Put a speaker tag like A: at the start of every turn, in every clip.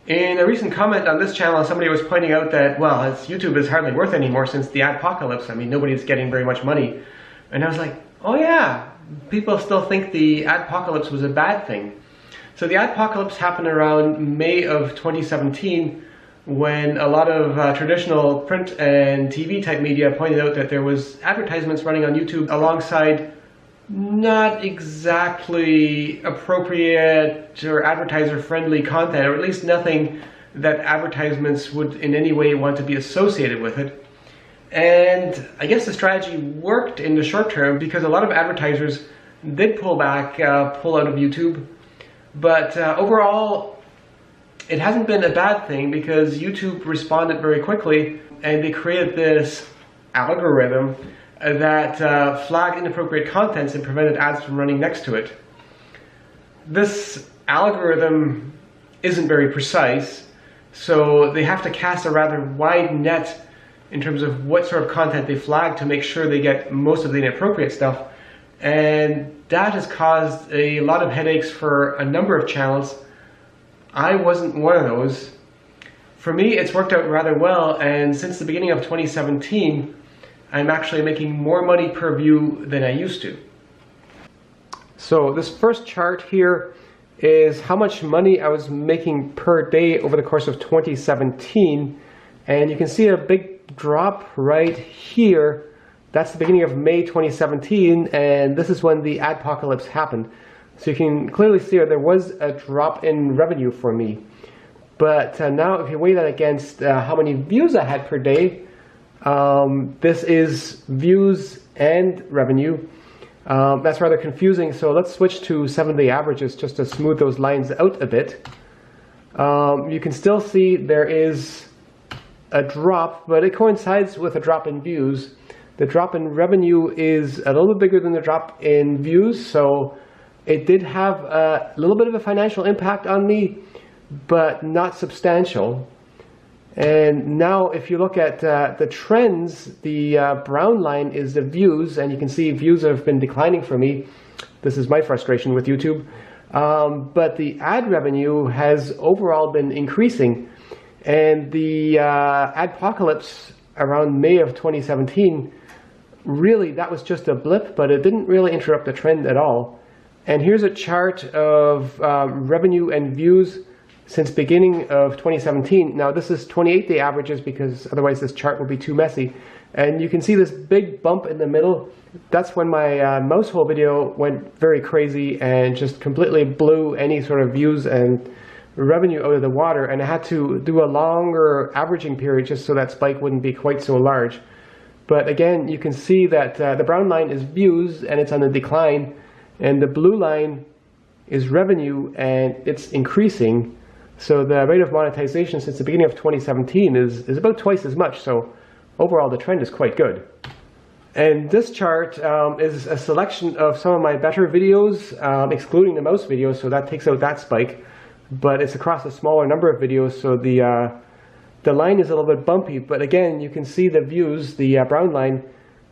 A: In a recent comment on this channel, somebody was pointing out that, well, YouTube is hardly worth anymore since the adpocalypse. I mean, nobody's getting very much money. And I was like, oh yeah, people still think the adpocalypse was a bad thing. So the adpocalypse happened around May of 2017 when a lot of traditional print and TV type media pointed out that there was advertisements running on YouTube alongside not exactly appropriate or advertiser-friendly content, or at least nothing that advertisements would in any way want to be associated with it. And I guess the strategy worked in the short term because a lot of advertisers did pull out of YouTube. But overall, it hasn't been a bad thing because YouTube responded very quickly and they created this algorithm that flagged inappropriate contents and prevented ads from running next to it. This algorithm isn't very precise, so they have to cast a rather wide net in terms of what sort of content they flag to make sure they get most of the inappropriate stuff. And that has caused a lot of headaches for a number of channels. I wasn't one of those. For me, it's worked out rather well, and since the beginning of 2017, I'm actually making more money per view than I used to. So this first chart here is how much money I was making per day over the course of 2017. And you can see a big drop right here. That's the beginning of May 2017, and this is when the adpocalypse happened. So you can clearly see there was a drop in revenue for me. But now if you weigh that against how many views I had per day, this is views and revenue. That's rather confusing, so let's switch to 7-day averages just to smooth those lines out a bit. You can still see there is a drop, but it coincides with a drop in views. The drop in revenue is a little bit bigger than the drop in views, so it did have a little bit of a financial impact on me, but not substantial. And now if you look at the trends, the brown line is the views, and you can see views have been declining for me. This is my frustration with YouTube. But the ad revenue has overall been increasing, and the adpocalypse around May of 2017, really that was just a blip, but it didn't really interrupt the trend at all. And here's a chart of revenue and views since beginning of 2017. Now this is 28-day averages because otherwise this chart will be too messy. And you can see this big bump in the middle. That's when my mouse hole video went very crazy and just completely blew any sort of views and revenue out of the water. And I had to do a longer averaging period just so that spike wouldn't be quite so large. But again, you can see that the brown line is views and it's on the decline. And the blue line is revenue and it's increasing. So the rate of monetization since the beginning of 2017 is about twice as much. So overall, the trend is quite good. And this chart is a selection of some of my better videos, excluding the mouse videos, so that takes out that spike. But it's across a smaller number of videos, so the line is a little bit bumpy. But again, you can see the views, the brown line,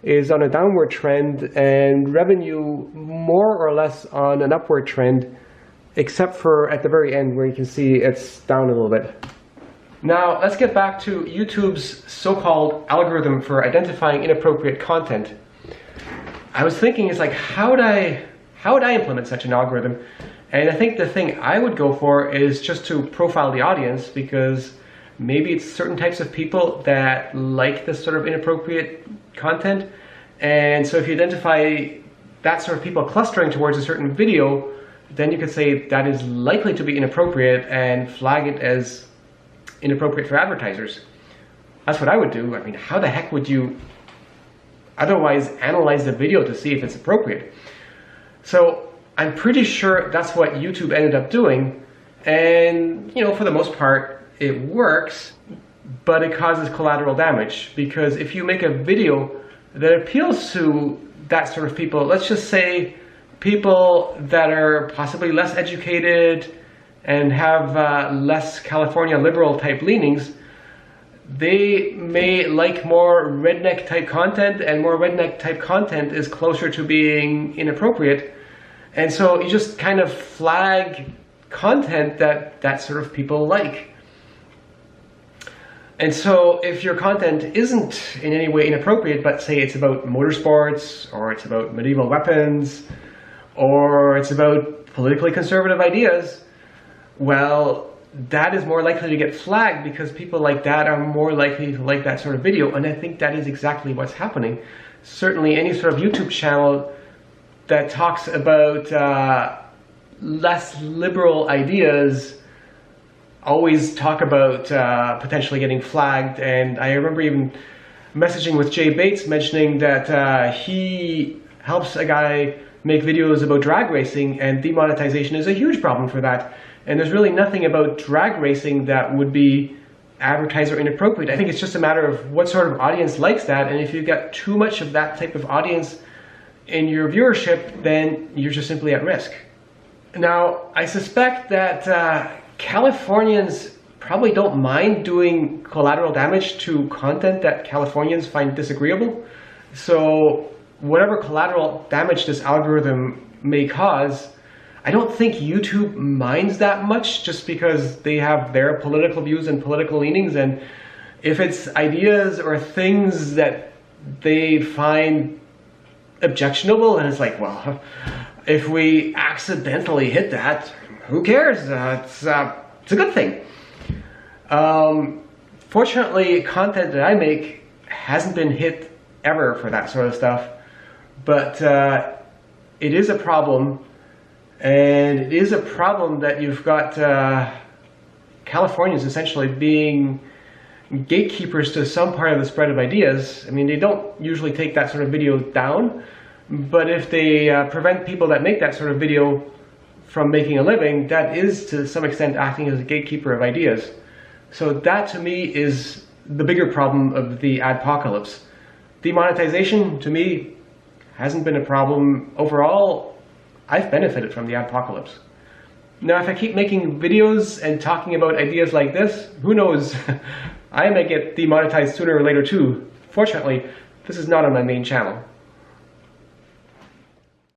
A: is on a downward trend, and revenue more or less on an upward trend, except for at the very end where you can see it's down a little bit. Now let's get back to YouTube's so-called algorithm for identifying inappropriate content. I was thinking, it's like, how would I implement such an algorithm? And I think the thing I would go for is just to profile the audience, because maybe it's certain types of people that like this sort of inappropriate content. And so if you identify that sort of people clustering towards a certain video, then you could say that is likely to be inappropriate and flag it as inappropriate for advertisers. That's what I would do. I mean, how the heck would you otherwise analyze the video to see if it's appropriate? So I'm pretty sure that's what YouTube ended up doing. And, you know, for the most part, it works, but it causes collateral damage. Because if you make a video that appeals to that sort of people, let's just say people that are possibly less educated and have less California liberal type leanings, they may like more redneck type content, and more redneck type content is closer to being inappropriate. And so you just kind of flag content that sort of people like. And so if your content isn't in any way inappropriate, but say it's about motorsports, or it's about medieval weapons, or it's about politically conservative ideas, well, that is more likely to get flagged because people like that are more likely to like that sort of video. And I think that is exactly what's happening. Certainly any sort of YouTube channel that talks about less liberal ideas always talk about potentially getting flagged. And I remember even messaging with Jay Bates mentioning that he helps a guy make videos about drag racing, and demonetization is a huge problem for that. And there's really nothing about drag racing that would be advertiser inappropriate. I think it's just a matter of what sort of audience likes that, and if you've got too much of that type of audience in your viewership, then you're just simply at risk. Now, I suspect that Californians probably don't mind doing collateral damage to content that Californians find disagreeable. So whatever collateral damage this algorithm may cause, I don't think YouTube minds that much, just because they have their political views and political leanings. And if it's ideas or things that they find objectionable, and it's like, well, if we accidentally hit that, who cares? It's a good thing. Fortunately, content that I make hasn't been hit ever for that sort of stuff, but it is a problem, and it is a problem that you've got Californians essentially being gatekeepers to some part of the spread of ideas. I mean, they don't usually take that sort of video down, but if they prevent people that make that sort of video from making a living, that is to some extent acting as a gatekeeper of ideas. So that to me is the bigger problem of the adpocalypse. Demonetization to me hasn't been a problem. Overall, I've benefited from the adpocalypse. Now, if I keep making videos and talking about ideas like this, who knows? I may get demonetized sooner or later too. Fortunately, this is not on my main channel.